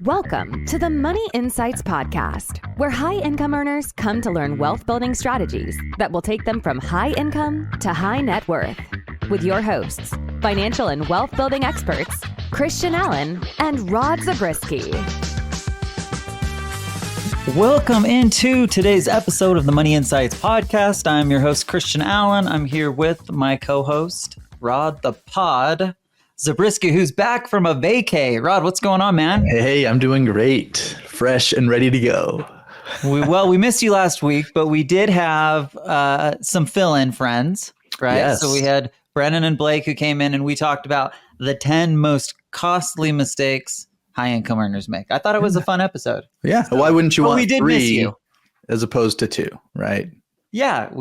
Welcome to the Money Insights Podcast, where high-income earners come to learn wealth-building strategies that will take them from high income to high net worth. With your hosts, financial and wealth-building experts, Christian Allen and Rod Zabriskie. Welcome into today's episode of the Money Insights Podcast. I'm your host, Christian Allen. I'm here with my co-host, Rod the Pod Zabriskie, who's back from a vacay. Rod, what's going on, man? Hey, I'm doing great. Fresh and ready to go. We missed you last week, but we did have some fill-in friends, right? Yes. So we had Brennan and Blake who came in and we talked about the 10 most costly mistakes high-income earners make. I thought it was a fun episode. Yeah. So, why wouldn't you want we did miss three you. as opposed to two, right? Yeah.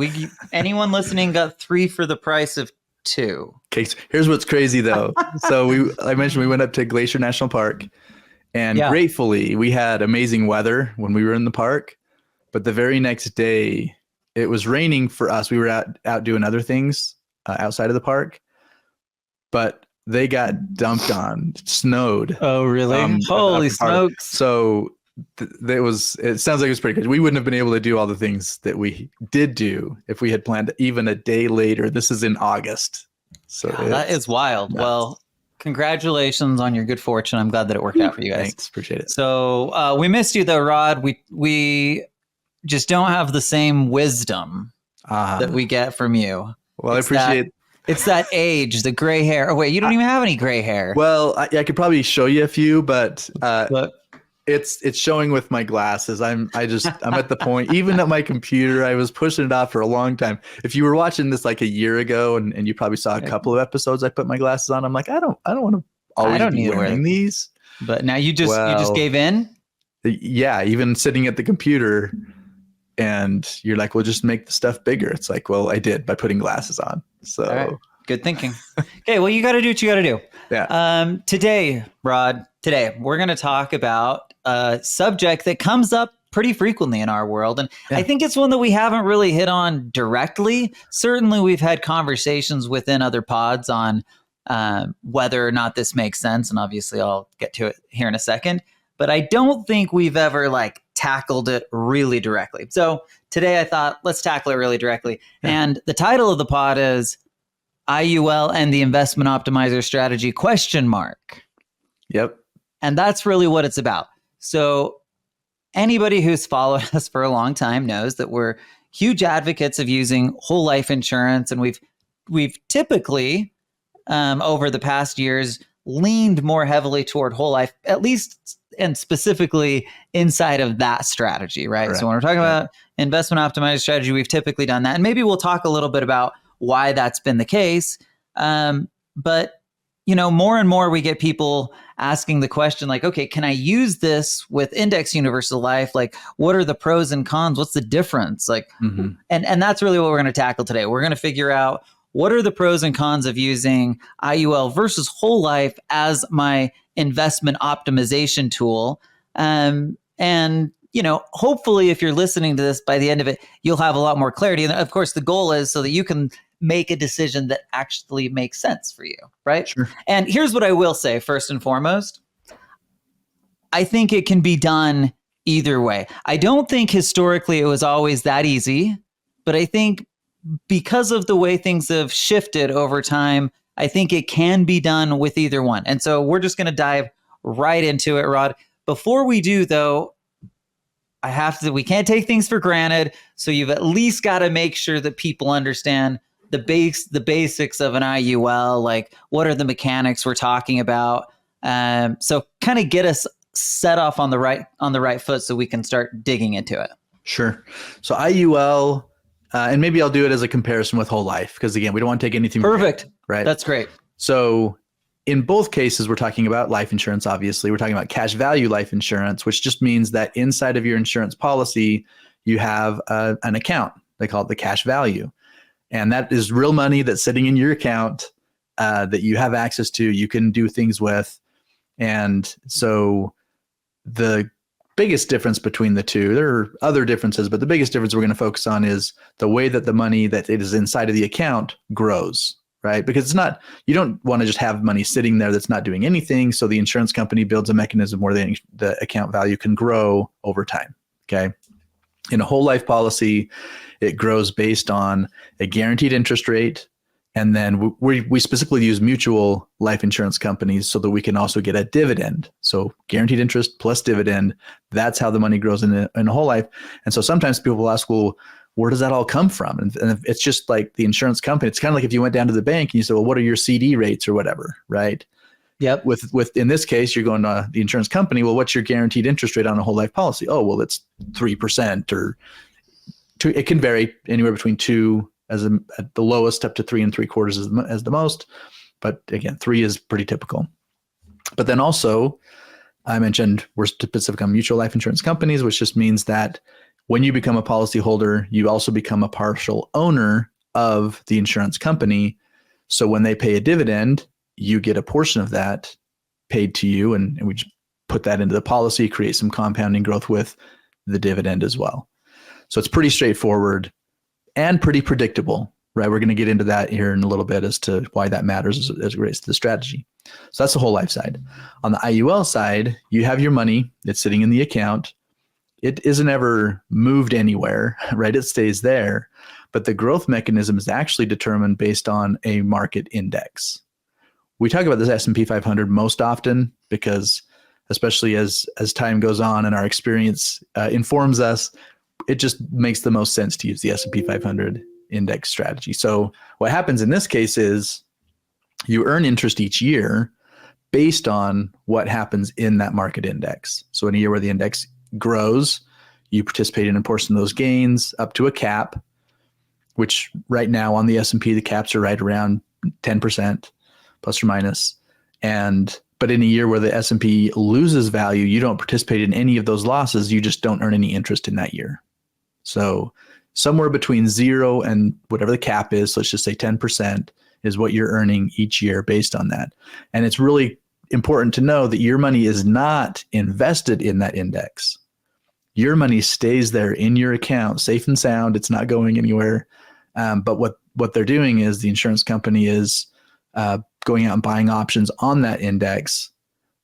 Anyone listening got 3 for the price of 2. Okay. So here's what's crazy though. I mentioned we went up to Glacier National Park, and gratefully we had amazing weather when we were in the park. But the very next day, it was raining for us. We were out doing other things outside of the park, but they got dumped on, snowed. Oh, really? Holy smokes. So it sounds like it was pretty good. We wouldn't have been able to do all the things that we did do if we had planned even a day later. This is in August. So that is wild. Nuts. Well, congratulations on your good fortune. I'm glad that it worked out for you guys. Thanks. Appreciate it. So we missed you though, Rod. We just don't have the same wisdom that we get from you. Well, I appreciate it's that age, the gray hair. Oh, wait, you don't even have any gray hair. Well, I could probably show you a few, but it's showing with my glasses. I'm at the point, even at my computer, I was pushing it off for a long time. If you were watching this like a year ago and you probably saw a couple of episodes, I put my glasses on. I'm like, I don't want to always be wearing these. But now you just gave in? Yeah, even sitting at the computer and you're like, well, just make the stuff bigger. It's like, well, I did by putting glasses on. So all right. Good thinking. Okay, well, you got to do what you got to do. Yeah. Today, Rod, we're going to talk about a subject that comes up pretty frequently in our world. And I think it's one that we haven't really hit on directly. Certainly, we've had conversations within other pods on whether or not this makes sense. And obviously, I'll get to it here in a second. But I don't think we've ever tackled it really directly. So today I thought, let's tackle it really directly. Yeah. And the title of the pod is IUL and the Investment Optimizer Strategy ? Yep. And that's really what it's about. So anybody who's followed us for a long time knows that we're huge advocates of using whole life insurance. And we've typically, over the past years, leaned more heavily toward whole life, at least and specifically inside of that strategy, right? So when we're talking about investment optimized strategy, we've typically done that. And maybe we'll talk a little bit about why that's been the case. But, more and more we get people asking the question okay, can I use this with index universal life? What are the pros and cons? What's the difference? And that's really what we're going to tackle today. We're going to figure out what are the pros and cons of using IUL versus whole life as my investment optimization tool. And, hopefully if you're listening to this by the end of it, you'll have a lot more clarity. And of course, the goal is so that you can make a decision that actually makes sense for you, right? Sure. And here's what I will say first and foremost. I think it can be done either way. I don't think historically it was always that easy, but I think because of the way things have shifted over time, I think it can be done with either one. And so we're just going to dive right into it, Rod. Before we do, though, we can't take things for granted. So you've at least got to make sure that people understand the basics of an IUL, what are the mechanics we're talking about. So kind of get us set off on the right foot so we can start digging into it. Sure. So IUL, and maybe I'll do it as a comparison with whole life, because again, we don't want to take anything. Perfect. Right. That's great. So in both cases, we're talking about life insurance. Obviously, we're talking about cash value life insurance, which just means that inside of your insurance policy, you have an account. They call it the cash value. And that is real money that's sitting in your account that you have access to, you can do things with. And so the biggest difference between the two, there are other differences, but the biggest difference we're going to focus on is the way that the money that it is inside of the account grows right? Because it's not, you don't want to just have money sitting there that's not doing anything. So the insurance company builds a mechanism where the account value can grow over time. Okay. In a whole life policy, it grows based on a guaranteed interest rate. And then we specifically use mutual life insurance companies so that we can also get a dividend. So guaranteed interest plus dividend, that's how the money grows in a whole life. And so sometimes people will ask, well, where does that all come from? And it's just like the insurance company. It's kind of like if you went down to the bank and you said, well, what are your CD rates or whatever, right? Yep. With in this case, you're going to the insurance company. Well, what's your guaranteed interest rate on a whole life policy? Oh, well, it's 3% or 2. It can vary anywhere between 2 at the lowest up to 3 3/4 as the most. But again, 3 is pretty typical. But then also, I mentioned we're specific on mutual life insurance companies, which just means that when you become a policyholder, you also become a partial owner of the insurance company. So when they pay a dividend, you get a portion of that paid to you, and we just put that into the policy, create some compounding growth with the dividend as well. So it's pretty straightforward and pretty predictable, right? We're going to get into that here in a little bit as to why that matters as it relates to the strategy. So that's the whole life side. On the IUL side, you have your money. It's sitting in the account. It isn't ever moved anywhere, right? It stays there. But the growth mechanism is actually determined based on a market index. We talk about this S&P 500 most often because, especially as time goes on and our experience informs us, it just makes the most sense to use the S&P 500 index strategy. So what happens in this case is you earn interest each year based on what happens in that market index. So in a year where the index grows, you participate in a portion of those gains up to a cap, which right now on the S&P, the caps are right around 10%. Plus or minus. But in a year where the S&P loses value, you don't participate in any of those losses. You just don't earn any interest in that year. So somewhere between 0 and whatever the cap is, so let's just say 10%, is what you're earning each year based on that. And it's really important to know that your money is not invested in that index. Your money stays there in your account, safe and sound. It's not going anywhere. But what they're doing is the insurance company is going out and buying options on that index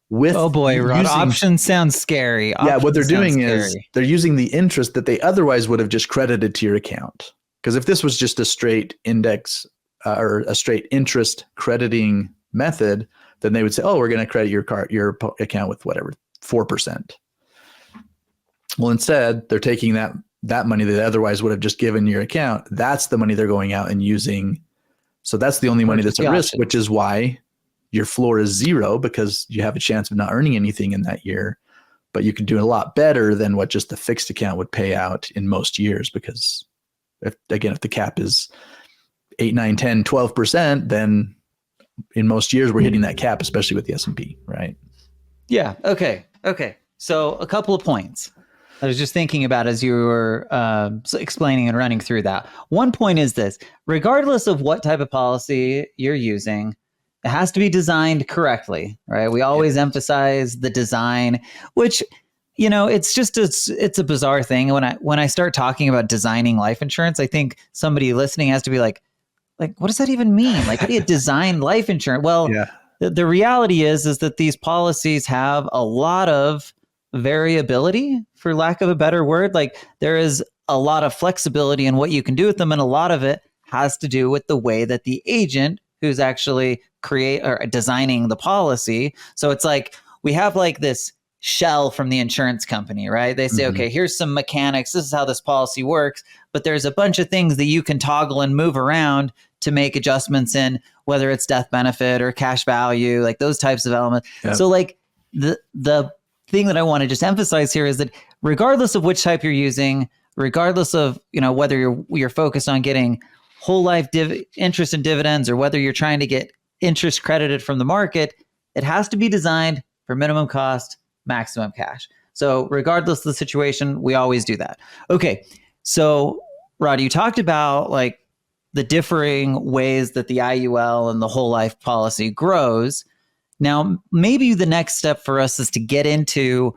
with oh boy, Rod, options sound scary. What they're doing is they're using the interest that they otherwise would have just credited to your account. Because if this was just a straight index or a straight interest crediting method, then they would say, oh, we're going to credit your account with whatever, 4%. Well, instead, they're taking that money that they otherwise would have just given your account. That's the money they're going out and using. So that's the only money that's at risk, which is why your floor is 0, because you have a chance of not earning anything in that year. But you can do a lot better than what just the fixed account would pay out in most years. Because if the cap is 8, 9, 10, 12%, then in most years we're hitting that cap, especially with the S&P, right? Yeah. Okay. So a couple of points I was just thinking about as you were explaining and running through that. One point is this: regardless of what type of policy you're using, it has to be designed correctly, right? We always emphasize the design, which, it's a bizarre thing. When I start talking about designing life insurance, I think somebody listening has to be like, what does that even mean? Like, how do you design life insurance? Well, the reality is that these policies have a lot of variability, for lack of a better word. Like, there is a lot of flexibility in what you can do with them, and a lot of it has to do with the way that the agent who's actually designing the policy. So it's like we have like this shell from the insurance company, right? They say, okay, here's some mechanics. This is how this policy works, but there's a bunch of things that you can toggle and move around to make adjustments in, whether it's death benefit or cash value, like those types of elements. Yep. So like the thing that I want to just emphasize here is that regardless of which type you're using, regardless of, whether you're focused on getting whole life interest and dividends, or whether you're trying to get interest credited from the market, it has to be designed for minimum cost, maximum cash. So regardless of the situation, we always do that. Okay. So Rod, you talked about like the differing ways that the IUL and the whole life policy grows. Now, maybe the next step for us is to get into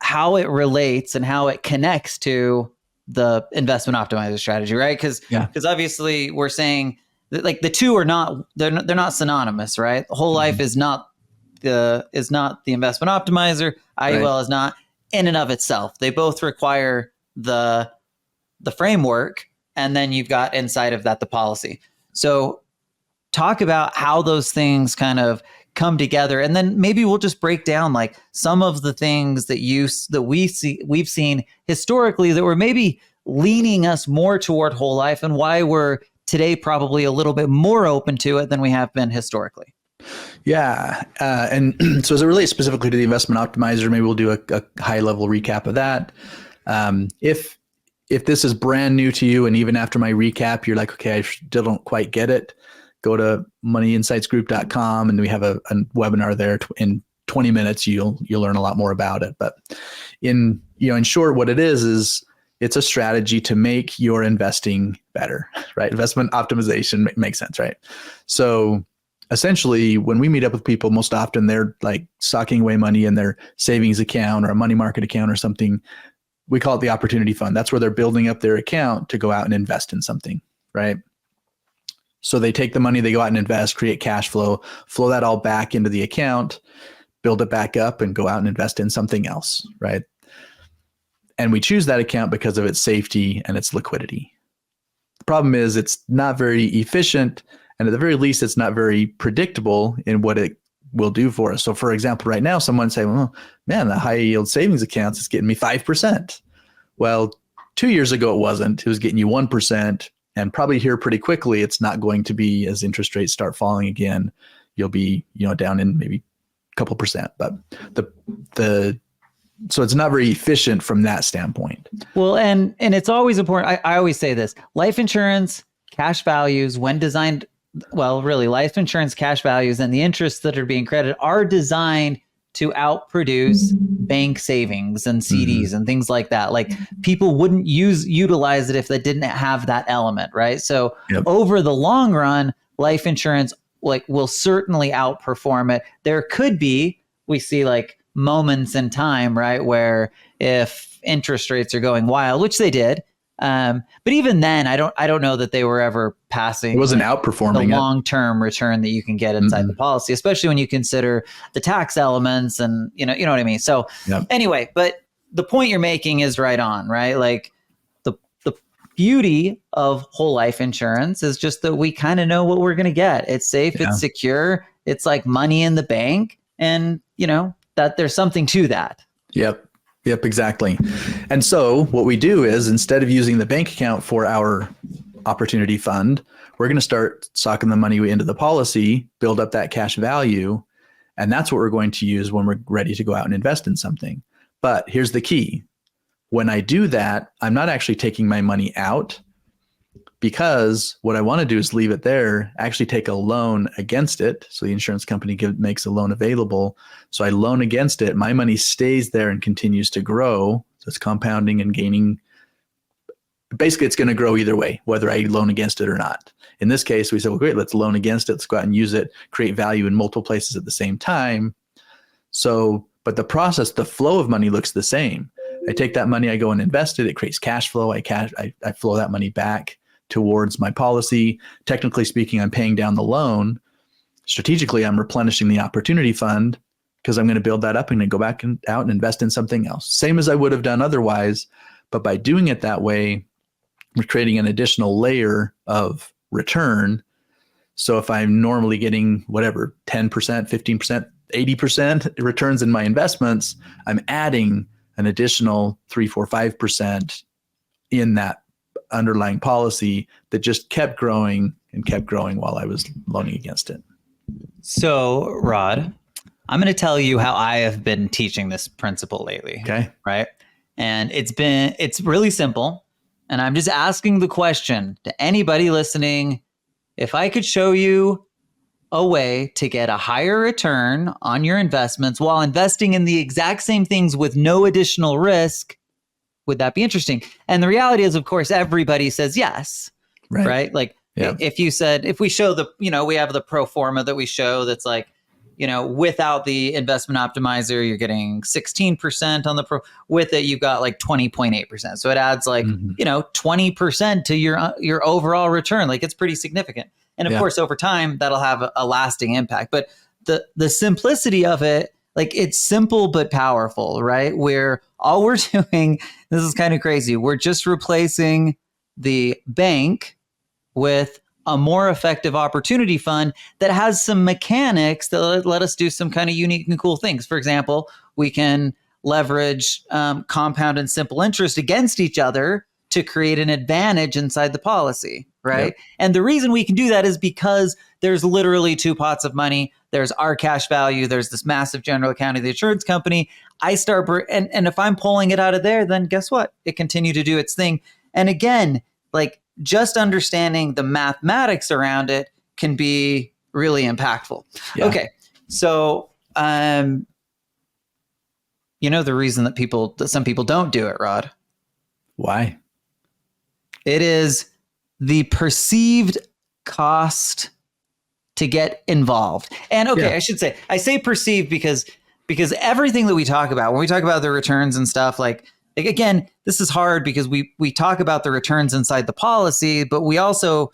how it relates and how it connects to the investment optimizer strategy, right? Because obviously we're saying like the two are not, they're not synonymous, right? Whole life is not the investment optimizer. IUL is not in and of itself. They both require the framework, and then you've got inside of that the policy. So talk about how those things kind of come together, and then maybe we'll just break down like some of the things that we've seen historically that were maybe leaning us more toward whole life, and why we're today probably a little bit more open to it than we have been historically. Yeah. And so as it relates specifically to the investment optimizer, maybe we'll do a high level recap of that. If this is brand new to you, and even after my recap, you're like, okay, I still don't quite get it, go to moneyinsightsgroup.com, and we have a webinar there. In 20 minutes, you'll learn a lot more about it. But in short, what it is it's a strategy to make your investing better, right? Investment optimization makes sense, right? So essentially, when we meet up with people, most often they're like stocking away money in their savings account or a money market account or something. We call it the opportunity fund. That's where they're building up their account to go out and invest in something, right? So they take the money, they go out and invest, create cash flow that all back into the account, build it back up, and go out and invest in something else, right? And we choose that account because of its safety and its liquidity. The problem is it's not very efficient, and at the very least, it's not very predictable in what it will do for us. So for example, right now, someone say, well, man, the high yield savings accounts is getting me 5%. Well, 2 years ago, it wasn't. It was getting you 1%. And probably here pretty quickly, it's not going to be, as interest rates start falling again, you'll be, down in maybe a couple percent. But so it's not very efficient from that standpoint. Well, and it's always important. I always say this: life insurance, cash values, when designed, well, really, life insurance cash values and the interests that are being credited are designed to outproduce bank savings and CDs and things like that. Like people wouldn't utilize it if they didn't have that element, right? So over the long run, life insurance will certainly outperform it. There could be, we see like moments in time, right, where if interest rates are going wild, which they did, but even then, I don't know that they were ever passing. It wasn't outperforming the long-term return that you can get inside the policy, especially when you consider the tax elements and you know what I mean. So anyway, but the point you're making is right on, right? Like the beauty of whole life insurance is just that we kind of know what we're going to get. It's safe, it's secure, it's like money in the bank, and that there's something to that. Yep, exactly. And so what we do is, instead of using the bank account for our opportunity fund, we're going to start socking the money into the policy, build up that cash value, and that's what we're going to use when we're ready to go out and invest in something. But here's the key. When I do that, I'm not actually taking my money out, because what I want to do is leave it there, actually take a loan against it. So the insurance company makes a loan available. So I loan against it. My money stays there and continues to grow. So it's compounding and gaining. Basically, it's going to grow either way, whether I loan against it or not. In this case, we said, well, great, let's loan against it. Let's go out and use it, create value in multiple places at the same time. So, but the process, the flow of money looks the same. I take that money, I go and invest it. It creates cash flow. I flow that money back towards my policy. Technically speaking, I'm paying down the loan. Strategically, I'm replenishing the opportunity fund, because I'm going to build that up and then go back and out and invest in something else. Same as I would have done otherwise. But by doing it that way, we're creating an additional layer of return. So if I'm normally getting whatever, 10%, 15%, 80% returns in my investments, I'm adding an additional 3, 4, 5% in that underlying policy that just kept growing while I was loaning against it. So, Rod, I'm going to tell you how I have been teaching this principle lately. Okay. Right. And it's really simple. And I'm just asking the question to anybody listening: if I could show you a way to get a higher return on your investments while investing in the exact same things with no additional risk, would that be interesting? And the reality is, of course, everybody says yes, right? Like if we show we have the pro forma that we show that's like, without the investment optimizer, you're getting 16% on the with it, you've got like 20.8%. So it adds like, 20% to your overall return. Like it's pretty significant. And of course, over time, that'll have a lasting impact. But the simplicity of it, like it's simple but powerful, right? Where all we're doing, this is kind of crazy. We're just replacing the bank with a more effective opportunity fund that has some mechanics that let us do some kind of unique and cool things. For example, we can leverage compound and simple interest against each other to create an advantage inside the policy, right? Yep. And the reason we can do that is because there's literally two pots of money. There's our cash value. There's this massive general account of the insurance company. And if I'm pulling it out of there, then guess what? It continued to do its thing. And again, like just understanding the mathematics around it can be really impactful. Yeah. Okay. So, you know, the reason that some people don't do it, Rod. Why? It is the perceived cost to get involved. And okay, I should say, I say perceived because everything that we talk about, when we talk about the returns and stuff, like again, this is hard because we talk about the returns inside the policy, but we also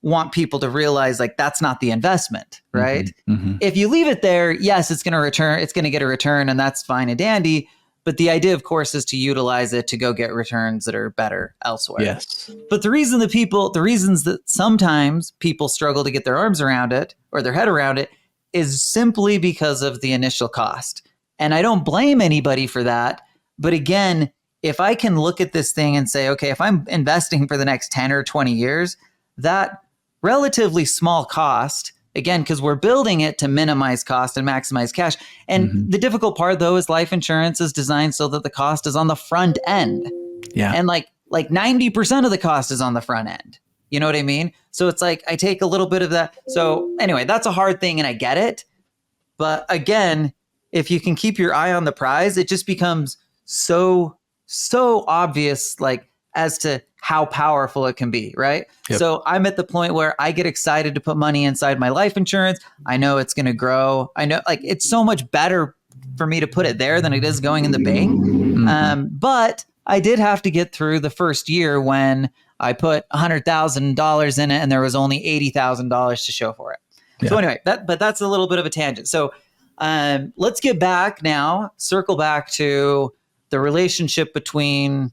want people to realize like that's not the investment, right? Mm-hmm. If you leave it there, yes, it's going to get a return, and that's fine and dandy. But the idea, of course, is to utilize it to go get returns that are better elsewhere. Yes. But the reasons that sometimes people struggle to get their arms around it or their head around it is simply because of the initial cost. And I don't blame anybody for that. But again, if I can look at this thing and say, okay, if I'm investing for the next 10 or 20 years, that relatively small cost, again, because we're building it to minimize cost and maximize cash. And the difficult part, though, is life insurance is designed so that the cost is on the front end. Yeah. And like 90% of the cost is on the front end. You know what I mean? So it's like I take a little bit of that. So anyway, that's a hard thing and I get it. But again, if you can keep your eye on the prize, it just becomes so obvious, like as to how powerful it can be, right? Yep. So I'm at the point where I get excited to put money inside my life insurance. I know it's going to grow. I know like it's so much better for me to put it there than it is going in the bank. But I did have to get through the first year when I put $100,000 in it and there was only $80,000 to show for it. Yeah. So anyway, that's a little bit of a tangent. So let's get back now, circle back to the relationship between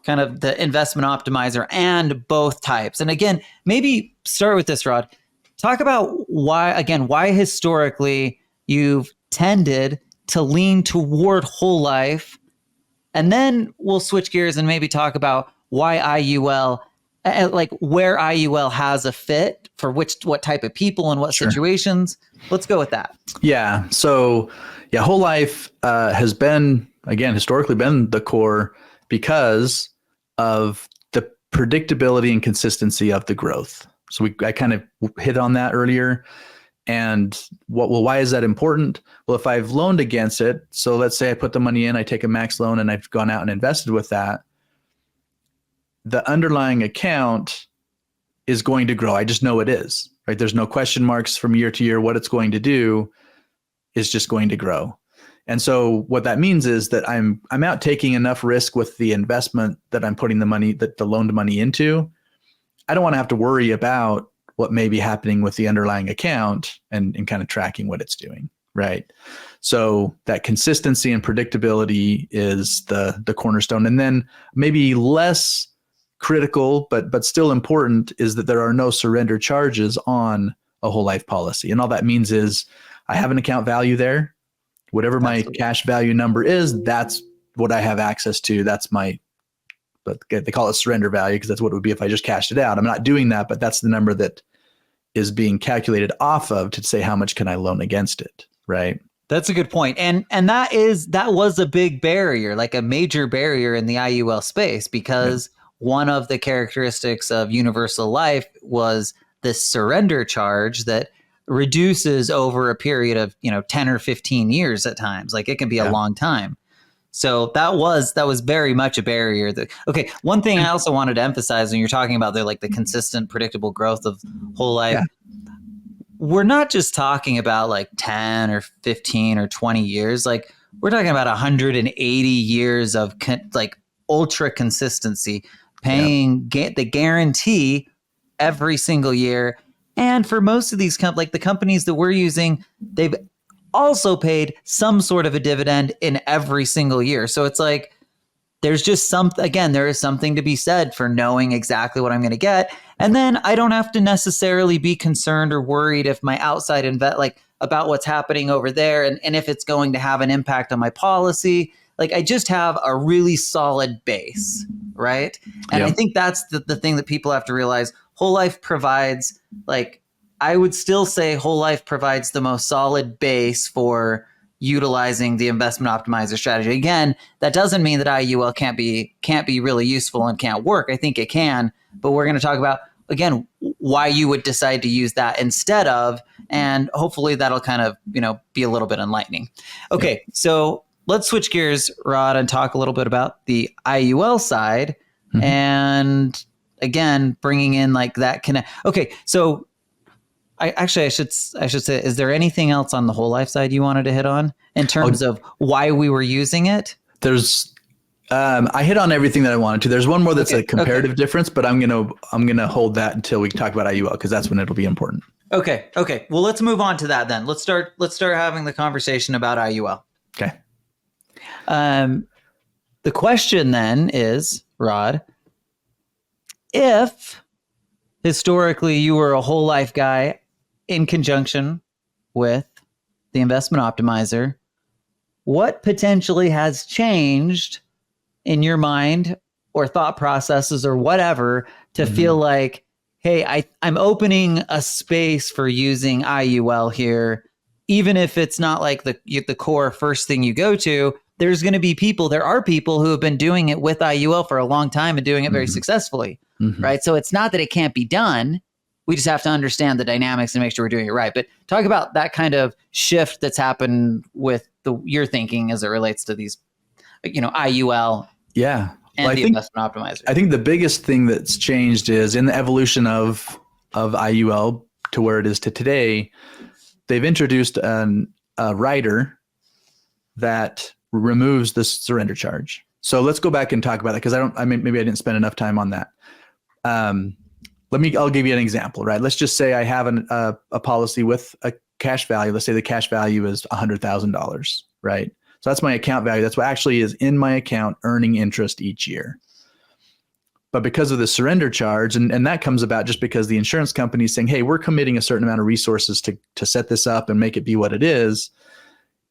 kind of the investment optimizer and both types. And again, maybe start with this, Rod. Talk about why historically you've tended to lean toward whole life. And then we'll switch gears and maybe talk about why IUL, like where IUL has a fit for what type of people and what situations. Let's go with that. Yeah. So whole life has been, again, historically been the core because of the predictability and consistency of the growth. So I kind of hit on that earlier. And why is that important? Well, if I've loaned against it, so let's say I put the money in, I take a max loan and I've gone out and invested with that, the underlying account is going to grow. I just know it is, right? There's no question marks from year to year. What it's going to do is just going to grow. And so what that means is that I'm out taking enough risk with the investment that I'm putting the loaned money into. I don't want to have to worry about what may be happening with the underlying account and kind of tracking what it's doing, right? So that consistency and predictability is the cornerstone. And then maybe less critical, but still important, is that there are no surrender charges on a whole life policy. And all that means is I have an account value there. Whatever my cash value number is, that's what I have access to. But they call it surrender value because that's what it would be if I just cashed it out. I'm not doing that, but that's the number that is being calculated off of to say how much can I loan against it, right? That's a good point. And that was a big barrier, like a major barrier in the IUL space, because one of the characteristics of universal life was this surrender charge that reduces over a period of 10 or 15 years at times. Like it can be a long time. So that was very much a barrier. Okay, one thing I also wanted to emphasize when you're talking about the consistent, predictable growth of whole life, we're not just talking about like 10 or 15 or 20 years. Like we're talking about 180 years of ultra consistency, paying the guarantee every single year. And for most of these like the companies that we're using, they've also paid some sort of a dividend in every single year. So it's like, there's just there is something to be said for knowing exactly what I'm going to get. And then I don't have to necessarily be concerned or worried if my outside about what's happening over there and if it's going to have an impact on my policy. Like I just have a really solid base, right? And I think that's the thing that people have to realize. Whole life provides, like, I would still say whole life provides the most solid base for utilizing the investment optimizer strategy. Again, that doesn't mean that IUL can't be really useful and can't work. I think it can, but we're going to talk about, again, why you would decide to use that instead of, and hopefully that'll kind of, be a little bit enlightening. Okay. So let's switch gears, Rod, and talk a little bit about the IUL side. Mm-hmm. And again, bringing in like that connect. Okay. So I should say, is there anything else on the whole life side you wanted to hit on in terms of why we were using it? There's, I hit on everything that I wanted to. There's one more that's a comparative difference, but I'm gonna hold that until we talk about IUL because that's when it'll be important. Okay. Well, let's move on to that then. Let's start having the conversation about IUL. Okay. The question then is, Rod, if historically you were a whole life guy in conjunction with the investment optimizer, what potentially has changed in your mind or thought processes or whatever to feel like, hey, I'm opening a space for using IUL here, even if it's not like the core first thing you go to. There are people who have been doing it with IUL for a long time and doing it very successfully, right? So it's not that it can't be done. We just have to understand the dynamics and make sure we're doing it right. But talk about that kind of shift that's happened with your thinking as it relates to these, IUL. Yeah. And the investment optimizer. I think the biggest thing that's changed is in the evolution of IUL to where it is to today, they've introduced a rider that removes the surrender charge. So let's go back and talk about that because maybe I didn't spend enough time on that. I'll give you an example, right? Let's just say I have a policy with a cash value. Let's say the cash value is $100,000, right? So that's my account value. That's what actually is in my account earning interest each year. But because of the surrender charge, and that comes about just because the insurance company is saying, hey, we're committing a certain amount of resources to set this up and make it be what it is.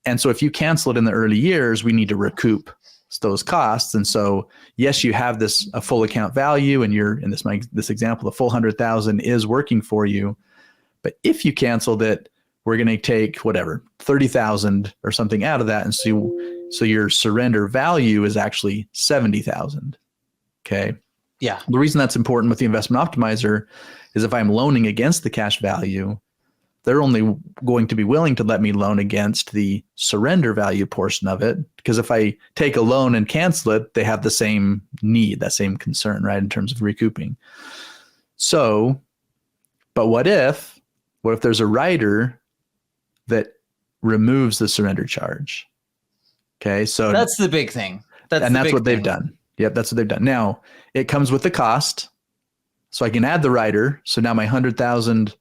And so if you cancel it in the early years, we need to recoup those costs. And so, yes, you have a full account value and you're in this example, the full 100,000 is working for you. But if you canceled it, we're going to take whatever, 30,000 or something out of that. And so your surrender value is actually 70,000. Okay. Yeah. The reason that's important with the investment optimizer is if I'm loaning against the cash value, they're only going to be willing to let me loan against the surrender value portion of it. Because if I take a loan and cancel it, they have the same need, that same concern, right, in terms of recouping. So, but what if there's a rider that removes the surrender charge? Okay, so that's the big thing. That's what they've done. Yep, that's what they've done. Now, it comes with the cost. So I can add the rider. So now my 100,000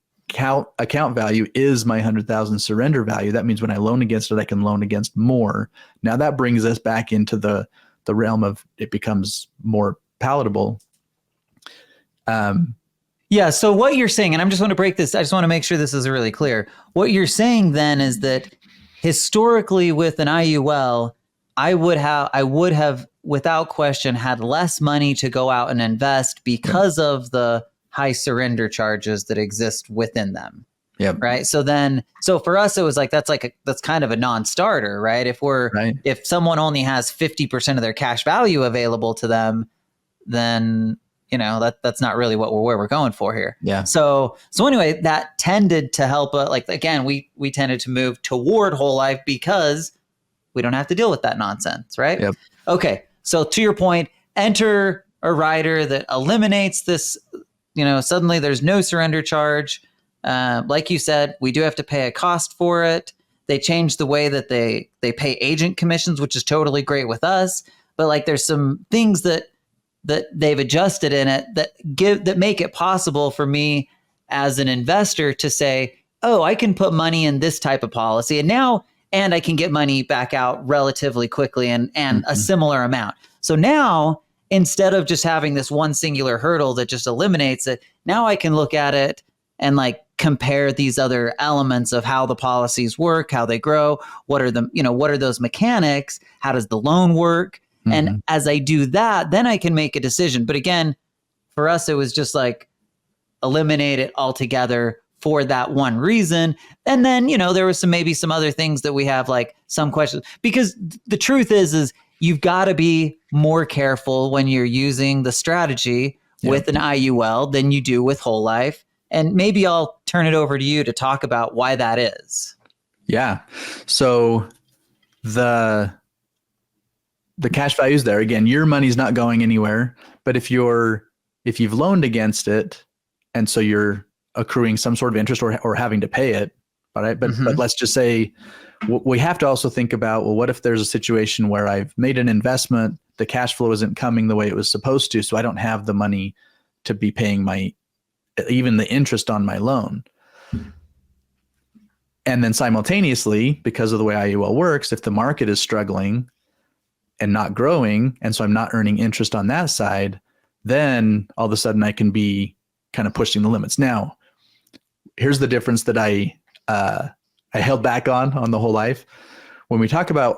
account value is my 100,000 surrender value. That means when I loan against it, I can loan against more. Now that brings us back into the realm of it becomes more palatable. Yeah. So what you're saying, and I just want to break this. I just want to make sure this is really clear. What you're saying then is that historically with an IUL, I would have without question had less money to go out and invest because of the high surrender charges that exist within them. Yeah. Right. So for us, it was like, that's kind of a non-starter, right? If someone only has 50% of their cash value available to them, then, that's not really where we're going for here. Yeah. So anyway, that tended to help, again, we tended to move toward whole life because we don't have to deal with that nonsense. Right. Yep. Okay. So to your point, enter a rider that eliminates this. Suddenly there's no surrender charge. Like you said, we do have to pay a cost for it. They changed the way that they pay agent commissions, which is totally great with us. But there's some things that they've adjusted in it that make it possible for me as an investor to say, oh, I can put money in this type of policy and I can get money back out relatively quickly and a similar amount. So now, instead of just having this one singular hurdle that just eliminates it, now I can look at it and like compare these other elements of how the policies work, how they grow, what are those mechanics, how does the loan work? And as I do that, then I can make a decision. But again, for us, it was just like eliminate it altogether for that one reason. And then, there was maybe some other things that we have, like some questions, because the truth is you've got to be more careful when you're using the strategy with an IUL than you do with whole life. And maybe I'll turn it over to you to talk about why that is. Yeah. So the cash value is there. Again, your money's not going anywhere, but if you've loaned against it, and so you're accruing some sort of interest or having to pay it, right? But let's just say we have to also think about, well, what if there's a situation where I've made an investment, the cash flow isn't coming the way it was supposed to, so I don't have the money to be paying even the interest on my loan. And then simultaneously, because of the way IUL works, if the market is struggling and not growing, and so I'm not earning interest on that side, then all of a sudden I can be kind of pushing the limits. Now, here's the difference that I held back on the whole life. When we talk about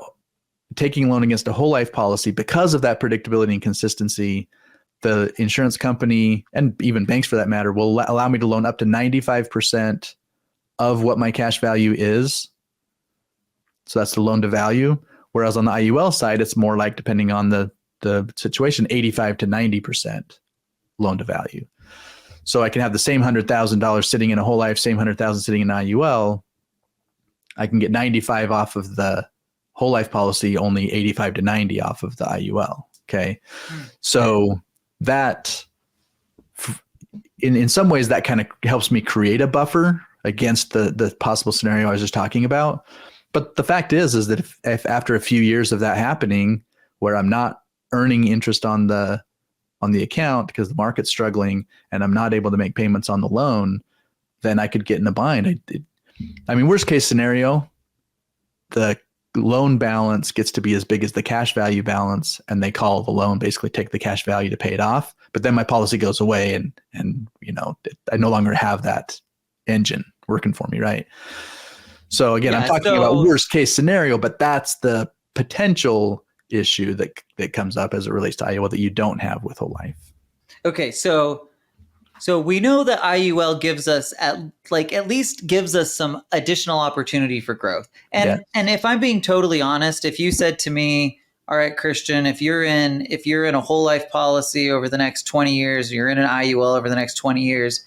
taking a loan against a whole life policy, because of that predictability and consistency, the insurance company, and even banks for that matter, will allow me to loan up to 95% of what my cash value is. So that's the loan to value. Whereas on the IUL side, it's more like, depending on the situation, 85 to 90% loan to value. So I can have the same $100,000 sitting in a whole life, same $100,000 sitting in IUL. I can get 95 off of the whole life policy, only 85 to 90 off of the IUL. Okay. So that in some ways that kind of helps me create a buffer against the possible scenario I was just talking about. But the fact is that if after a few years of that happening, where I'm not earning interest on the account because the market's struggling and I'm not able to make payments on the loan, then I could get in a bind. I mean, worst case scenario, the loan balance gets to be as big as the cash value balance, and they call the loan, basically take the cash value to pay it off. But then my policy goes away, and I no longer have that engine working for me, right? So again, I'm talking about worst case scenario, but that's the potential issue that comes up as it relates to IUL that you don't have with whole life. Okay, so we know that IUL gives us at least gives us some additional opportunity for growth. And if I'm being totally honest, if you said to me, all right, Christian, if you're in a whole life policy over the next 20 years, you're in an IUL over the next 20 years,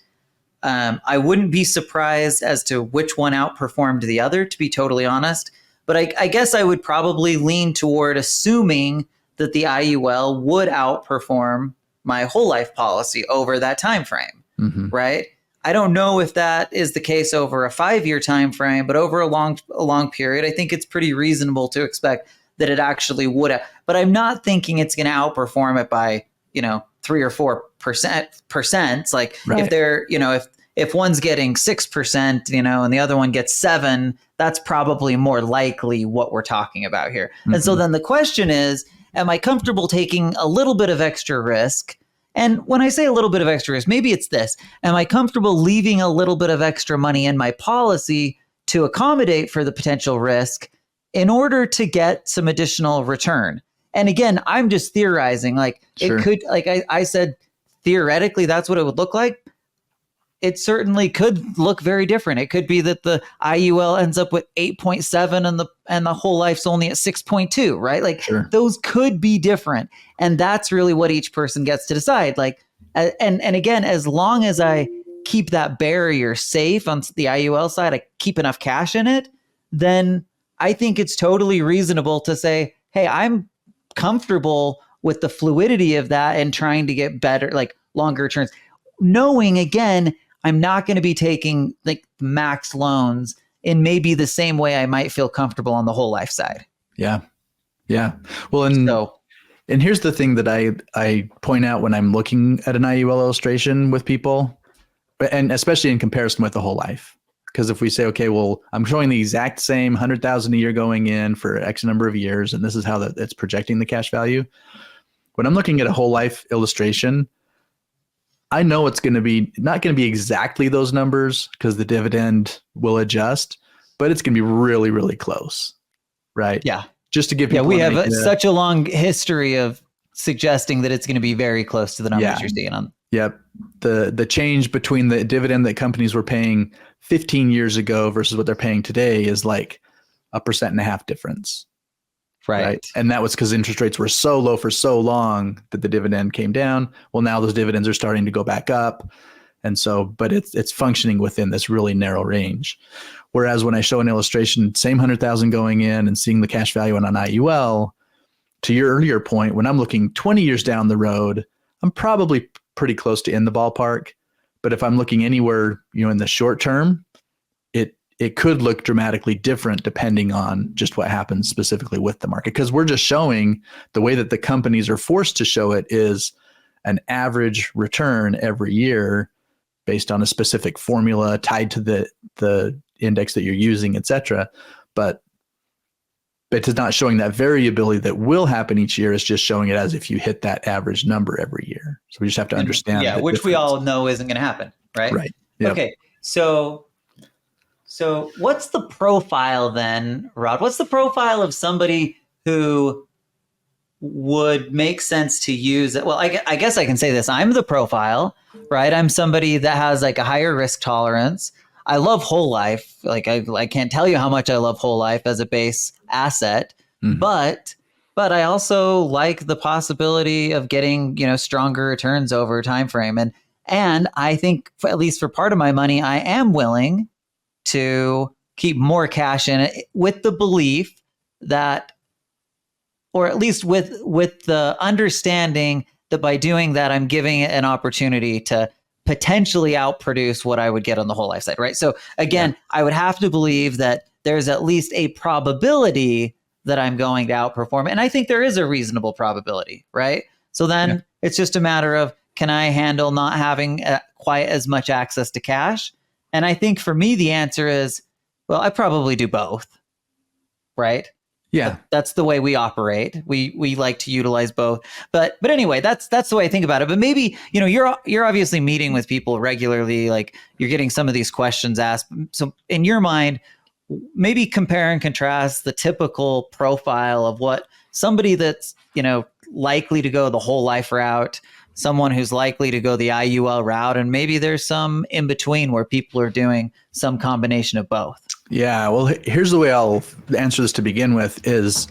I wouldn't be surprised as to which one outperformed the other, to be totally honest. But I guess I would probably lean toward assuming that the IUL would outperform my whole life policy over that time frame, right? I don't know if that is the case over a 5-year time frame, but over a long period, I think it's pretty reasonable to expect that it actually would have. But I'm not thinking it's going to outperform it by 3 or 4%. Like right. If they're if one's getting 6%, and the other one gets 7%, that's probably more likely what we're talking about here. And so then the question is, am I comfortable taking a little bit of extra risk? And when I say a little bit of extra risk, maybe it's this. Am I comfortable leaving a little bit of extra money in my policy to accommodate for the potential risk in order to get some additional return? And again, I'm just theorizing. It could, like I said, theoretically, that's what it would look like. It certainly could look very different. It could be that the IUL ends up with 8.7 and the whole life's only at 6.2, right? Those could be different. And that's really what each person gets to decide. And again, as long as I keep that barrier safe on the IUL side, I keep enough cash in it, then I think it's totally reasonable to say, hey, I'm comfortable with the fluidity of that and trying to get better, longer returns, knowing again, I'm not going to be taking max loans in maybe the same way I might feel comfortable on the whole life side. Yeah. Yeah. Well, and here's the thing that I point out when I'm looking at an IUL illustration with people. And especially in comparison with the whole life. Because if we say, okay, well, I'm showing the exact same 100,000 a year going in for X number of years, and this is how it's projecting the cash value. When I'm looking at a whole life illustration, I know it's going to be not going to be exactly those numbers because the dividend will adjust, but it's going to be really, really close, right? Yeah. Just to give people we have such a long history of suggesting that it's going to be very close to the numbers you're seeing on. Yep. The change between the dividend that companies were paying 15 years ago versus what they're paying today is like 1.5% difference. Right. And that was because interest rates were so low for so long that the dividend came down. Well, now those dividends are starting to go back up. And so, but it's functioning within this really narrow range. Whereas when I show an illustration, same 100,000 going in and seeing the cash value on an IUL, to your earlier point, when I'm looking 20 years down the road, I'm probably pretty close to in the ballpark. But if I'm looking anywhere, in the short term, it could look dramatically different depending on just what happens specifically with the market. Because we're just showing the way that the companies are forced to show it is an average return every year based on a specific formula tied to the index that you're using, et cetera. But it's not showing that variability that will happen each year. It's just showing it as if you hit that average number every year. So we just have to understand. Yeah, which we all know isn't going to happen, right? Right. Yep. Okay. So what's the profile then, Rod? What's the profile of somebody who would make sense to use it? Well, I guess I can say this. I'm the profile, right? I'm somebody that has like a higher risk tolerance. I love whole life. Like I can't tell you how much I love whole life as a base asset, but I also like the possibility of getting, stronger returns over a time frame. And I think at least for part of my money, I am willing to keep more cash in it with the belief that, or at least with the understanding that by doing that, I'm giving it an opportunity to potentially outproduce what I would get on the whole life side, right? So again, I would have to believe that there's at least a probability that I'm going to outperform. And I think there is a reasonable probability, right? So then it's just a matter of, can I handle not having quite as much access to cash? And I think for me, the answer is, well, I probably do both, right? Yeah, that's the way we operate. We like to utilize both. But anyway, that's the way I think about it. But maybe, you're obviously meeting with people regularly, like you're getting some of these questions asked. So in your mind, maybe compare and contrast the typical profile of what somebody that's, likely to go the whole life route, someone who's likely to go the IUL route, and maybe there's some in between where people are doing some combination of both. Yeah, well, here's the way I'll answer this to begin with is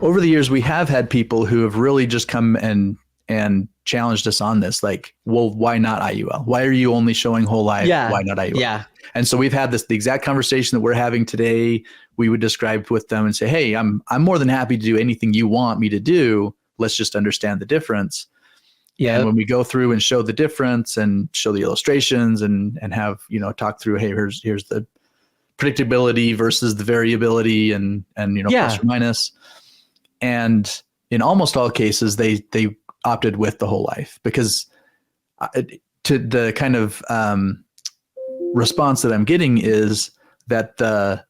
over the years, we have had people who have really just come and challenged us on this. Like, well, why not IUL? Why are you only showing whole life? Yeah. Why not IUL? Yeah. And so we've had the exact conversation that we're having today. We would describe with them and say, hey, I'm more than happy to do anything you want me to do. Let's just understand the difference. Yeah. And when we go through and show the difference and show the illustrations and have, talk through, hey, here's the predictability versus the variability and plus or minus. And in almost all cases, they opted with the whole life because to the kind of response that I'm getting is that the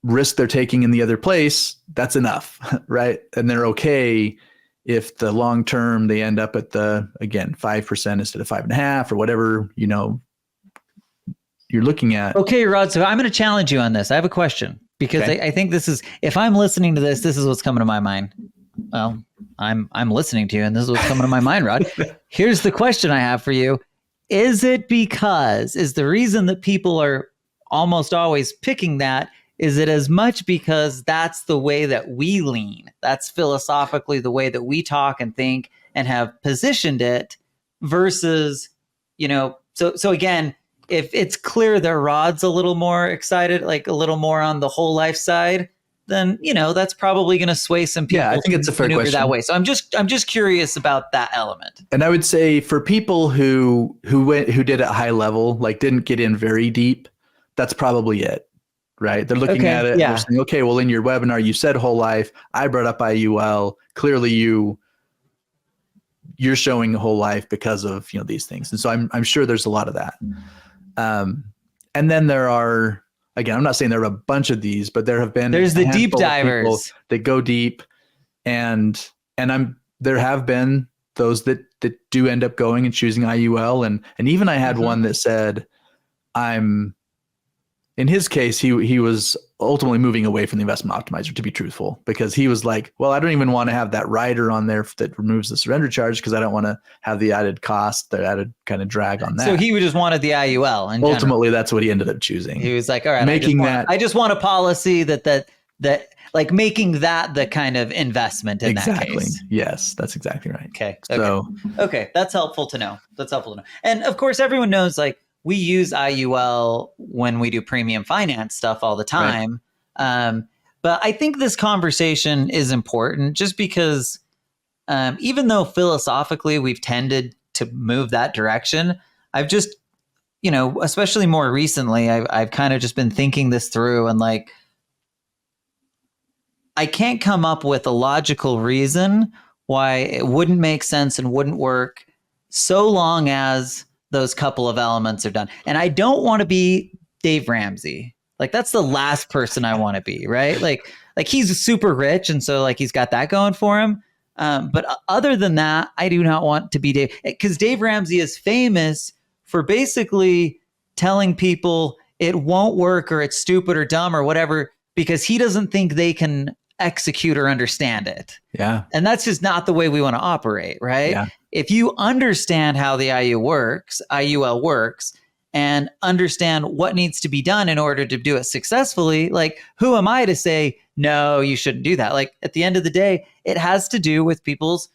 risk they're taking in the other place, that's enough, right? And they're okay if the long term they end up at 5% instead of 5.5% or whatever, you're looking at. Okay, Rod. So I'm going to challenge you on this. I have a question because I think this is, if I'm listening to this is what's coming to my mind. Well, I'm listening to you and this is what's coming to my mind, Rod. Here's the question I have for you. Is the reason that people are almost always picking that, is it as much because that's the way that we lean? That's philosophically the way that we talk and think and have positioned it versus, so again, if it's clear that Rod's a little more excited, like a little more on the whole life sid, then, that's probably going to sway some people. Yeah, I think it's a fair question that way. So I'm just curious about that element. And I would say for people who did at high level, like didn't get in very deep, that's probably it. Right. They're looking at it and they're saying, okay, well, in your webinar, you said whole life. I brought up IUL. Clearly, you you're showing a whole life because of, these things. And so I'm sure there's a lot of that. And then there are, again, I'm not saying there are a bunch of these, but there's the deep divers that go deep, and there have been those that do end up going and choosing IUL. And even I had one that said, in his case, he was ultimately moving away from the investment optimizer, to be truthful, because he was like, well, I don't even want to have that rider on there that removes the surrender charge, because I don't want to have the added cost, the added kind of drag on that. So he just wanted the IUL. Ultimately, that's what he ended up choosing. He was like, all right, I just want a policy that like making that the kind of investment in that case. Yes, that's exactly right. Okay. Okay. That's helpful to know. And of course, everyone knows, like, we use IUL when we do premium finance stuff all the time. Right. But I think this conversation is important just because even though philosophically we've tended to move that direction, I've just, especially more recently, I've kind of just been thinking this through, and like, I can't come up with a logical reason why it wouldn't make sense and wouldn't work so long as those couple of elements are done. And I don't want to be Dave Ramsey. Like, that's the last person I want to be, right? Like he's super rich, and so like he's got that going for him. But other than that, I do not want to be Dave, because Dave Ramsey is famous for basically telling people it won't work or it's stupid or dumb or whatever, because he doesn't think they can execute or understand it. Yeah. And that's just not the way we want to operate, right? Yeah. If you understand how the IUL works, and understand what needs to be done in order to do it successfully, like, who am I to say, no, you shouldn't do that? Like, at the end of the day, it has to do with people's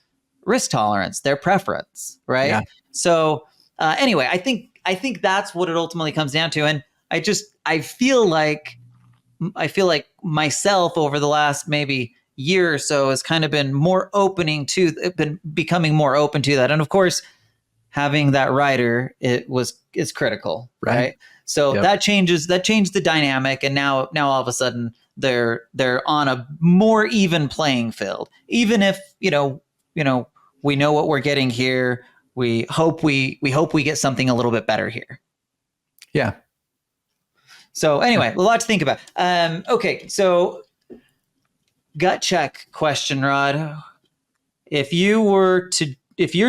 risk tolerance, their preference, right? Yeah. So anyway, I think that's what it ultimately comes down to. And I feel like myself over the last maybe year or so has kind of been becoming more open to that. And of course, having that rider, is critical, right? So that changed the dynamic. And now all of a sudden they're on a more even playing field. Even if, we know what we're getting here, we hope we get something a little bit better here. Yeah. So anyway, a lot to think about. Okay, so gut check question, Rod. If you're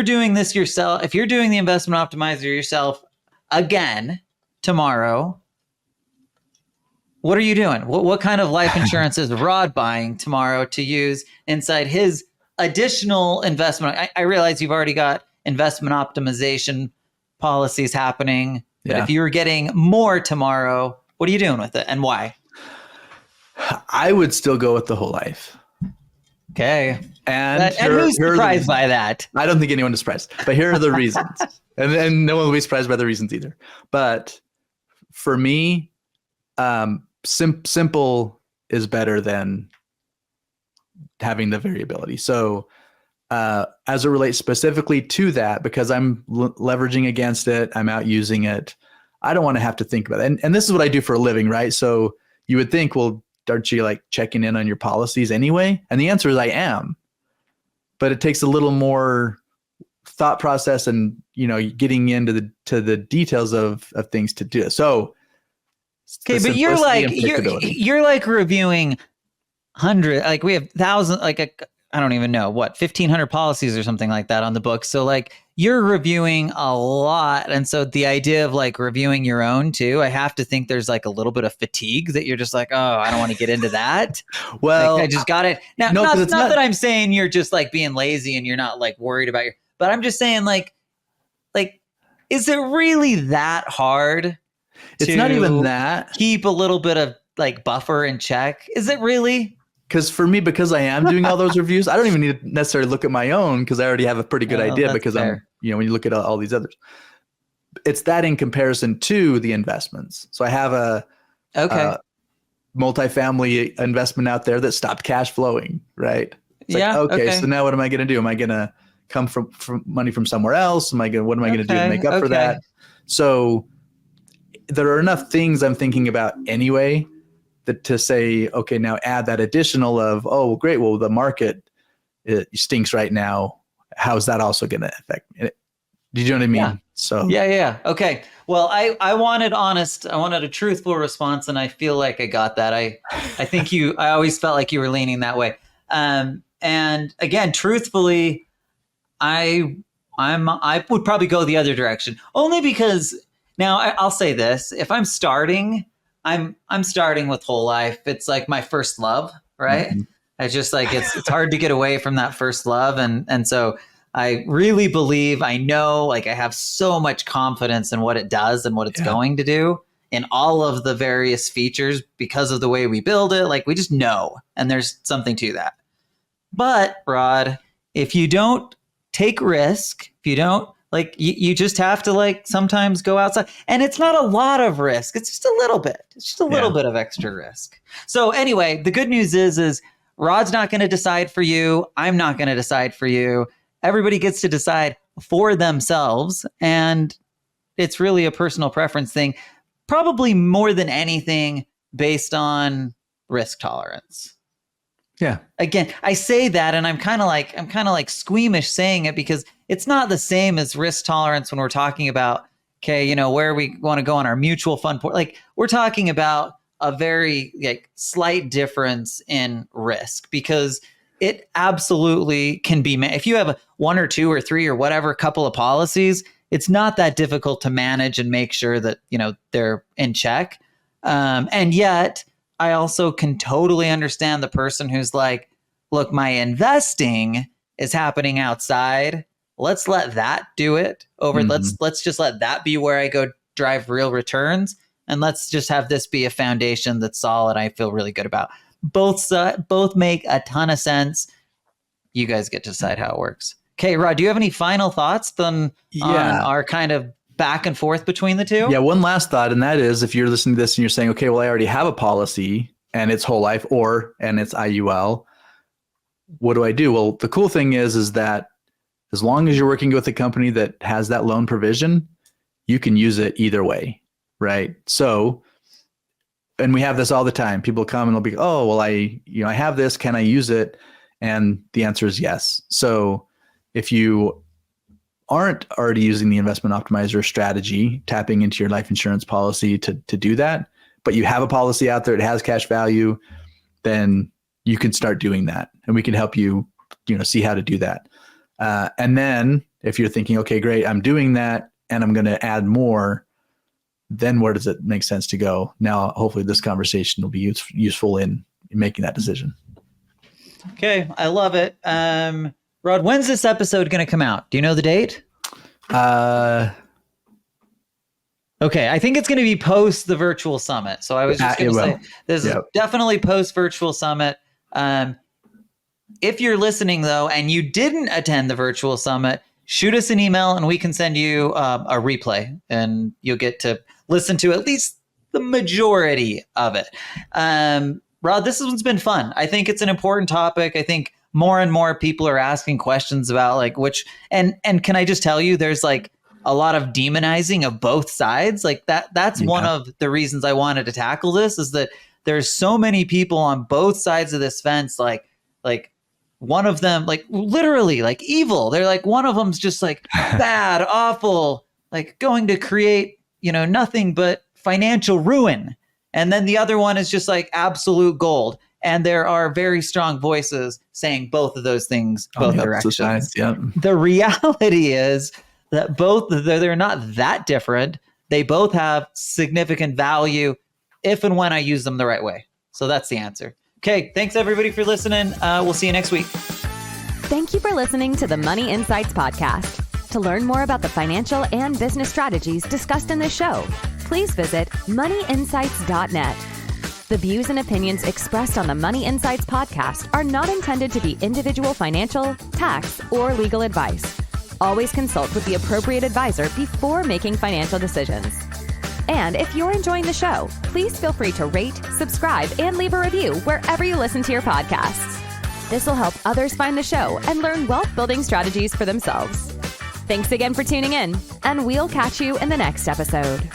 doing this yourself, if you're doing the investment optimizer yourself again tomorrow, what are you doing? What kind of life insurance is Rod buying tomorrow to use inside his additional investment? I realize you've already got investment optimization policies happening. But if you're getting more tomorrow, what are you doing with it and why? I would still go with the whole life. Okay. And who's surprised by that? I don't think anyone is surprised. But here are the reasons. and no one will be surprised by the reasons either. But for me, simple is better than having the variability. So as it relates specifically to that, because I'm leveraging against it, I'm out using it, I don't want to have to think about it. And this is what I do for a living, right? So you would think, well, aren't you like checking in on your policies anyway? And the answer is I am. But it takes a little more thought process and, getting into the details of things to do it. So okay, but you're like reviewing like we have thousands, I don't even know 1,500 policies or something like that on the book. So like you're reviewing a lot. And so the idea of like reviewing your own too, I have to think there's like a little bit of fatigue that you're just like, oh, I don't want to get into that. Well, I just got it. Now, no, not that I'm saying you're just like being lazy and you're not like worried about but I'm just saying like, is it really that hard? It's not even that. Keep a little bit of like buffer in check. Is it really? Because for me, because I am doing all those reviews, I don't even need to necessarily look at my own because I already have a pretty good idea because fair. I'm, when you look at all these others, it's that in comparison to the investments. So I have a multifamily investment out there that stopped cash flowing, right? It's so now what am I going to do? Am I going to come from money from somewhere else? What am I going to do to make up for that? So there are enough things I'm thinking about anyway that to say, okay, now add that additional of, oh, great. Well, the market it stinks right now. how is that also going to affect it? Do you know what I mean? Yeah. So Yeah. Okay. Well, I wanted a truthful response, and I feel like I got that. I think I always felt like you were leaning that way. And again, truthfully, I would probably go the other direction, only because now I'll say this: if I'm starting, I'm starting with whole life. It's like my first love, right? Mm-hmm. It's just like it's hard to get away from that first love, and so I really believe, I know, like I have so much confidence in what it does and what it's going to do in all of the various features because of the way we build it. Like we just know, and there's something to that. But Rod, if you don't take risk, if you don't like, you just have to like sometimes go outside, and it's not a lot of risk. It's just a little bit. It's just a little bit of extra risk. So anyway, the good news is Rod's not going to decide for you. I'm not going to decide for you. Everybody gets to decide for themselves, and it's really a personal preference thing, probably more than anything based on risk tolerance. Yeah. Again, I say that, and I'm kind of like squeamish saying it because it's not the same as risk tolerance when we're talking about, okay, where we want to go on our mutual fund. Like we're talking about a very like slight difference in risk, because it absolutely can be, if you have one or two or three or whatever couple of policies, it's not that difficult to manage and make sure that, they're in check. And yet I also can totally understand the person who's like, look, my investing is happening outside. Let's let that do it over. Mm-hmm. Let's just let that be where I go drive real returns. And let's just have this be a foundation that's solid. I feel really good about. Both make a ton of sense. You guys get to decide how it works. Okay, Rod, do you have any final thoughts on our kind of back and forth between the two? Yeah, one last thought, and that is if you're listening to this and you're saying, okay, well, I already have a policy and it's whole life and it's IUL. What do I do? Well, the cool thing is that as long as you're working with a company that has that loan provision, you can use it either way, right? So, and we have this all the time. People come and they'll be, oh, well, I have this. Can I use it? And the answer is yes. So if you aren't already using the investment optimizer strategy, tapping into your life insurance policy to do that, but you have a policy out there, it has cash value, then you can start doing that. And we can help you, see how to do that. And then if you're thinking, okay, great, I'm doing that and I'm going to add more, then where does it make sense to go? Now, hopefully this conversation will be useful in making that decision. Okay, I love it. Rod, when's this episode going to come out? Do you know the date? Okay, I think it's going to be post the virtual summit. So I was just going to say this is definitely post virtual summit. If you're listening though, and you didn't attend the virtual summit, shoot us an email and we can send you a replay, and you'll get to listen to at least the majority of it. Rod, this one's been fun. I think it's an important topic. I think more and more people are asking questions about like which, and can I just tell you, there's like a lot of demonizing of both sides. Like that's one of the reasons I wanted to tackle this, is that there's so many people on both sides of this fence, like one of them, like literally like evil. They're like, one of them's just like bad, awful, like going to create, nothing but financial ruin. And then the other one is just like absolute gold. And there are very strong voices saying both of those things, both directions. The reality is that both, they're not that different. They both have significant value if and when I use them the right way. So that's the answer. Okay, thanks everybody for listening. We'll see you next week. Thank you for listening to the Money Insights podcast. To learn more about the financial and business strategies discussed in this show, please visit moneyinsights.net. The views and opinions expressed on the Money Insights podcast are not intended to be individual financial, tax, or legal advice. Always consult with the appropriate advisor before making financial decisions. And if you're enjoying the show, please feel free to rate, subscribe, and leave a review wherever you listen to your podcasts. This will help others find the show and learn wealth-building strategies for themselves. Thanks again for tuning in, and we'll catch you in the next episode.